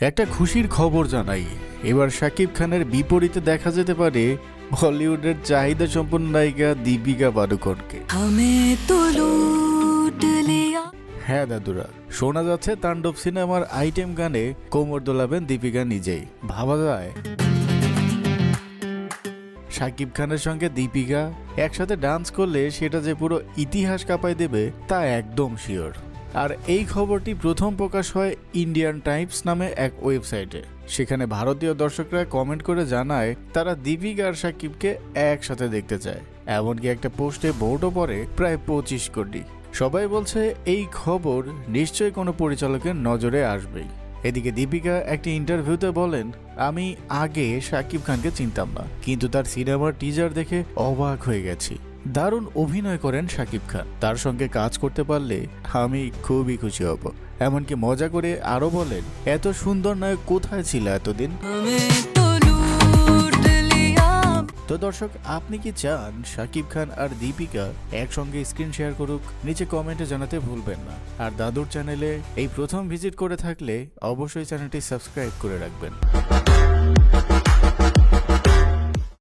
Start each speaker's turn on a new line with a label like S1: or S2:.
S1: একটা খুশির খবর জানাই, এবার শাকিব খানের বিপরীতে দেখা যেতে পারে বলিউডের চাহিদা সম্পন্ন নায়িকা দীপিকা পাডুকোনকে। হ্যাঁ দাদুরা, শোনা যাচ্ছে তাণ্ডব সিনেমার আইটেম গানে কোমর দোলাবেন দীপিকা নিজেই। ভাবা যায় শাকিব খানের সঙ্গে দীপিকা একসাথে ডান্স করলে সেটা যে পুরো ইতিহাস কাঁপাই দেবে তা একদম শিওর। আর এই খবরটি প্রথম প্রকাশ হয় ইন্ডিয়ান টাইমস নামে এক ওয়েবসাইটে। সেখানে ভারতীয় দর্শকরা কমেন্ট করে জানায় তারা দীপিকা আর শাকিবকে একসাথে দেখতে চায়। এমনকি একটা পোস্টে ভোটও পড়ে প্রায় 25 কোটি। সবাই বলছে এই খবর নিশ্চয়ই কোনো পরিচালকের নজরে আসবেই। এদিকে দীপিকা একটি ইন্টারভিউতে বলেন, আমি আগে শাকিব খানকে চিনতাম না, কিন্তু তার সিনেমার টিজার দেখে অবাক হয়ে গেছি। দারুণ অভিনয় করেন শাকিব খান, তার সঙ্গে কাজ করতে পারলে আমি খুবই খুশি হব। এমনকি মজা করে আরো বলেন, এত সুন্দর নায়ক কোথায় ছিল এতদিন। তো দর্শক, আপনি কি চান শাকিব খান আর দীপিকা একসঙ্গে স্ক্রিন শেয়ার করুক? নিচে কমেন্টে জানাতে ভুলবেন না। আর দাদুর চ্যানেলে এই প্রথম ভিজিট করে থাকলে অবশ্যই চ্যানেলটি সাবস্ক্রাইব করে রাখবেন।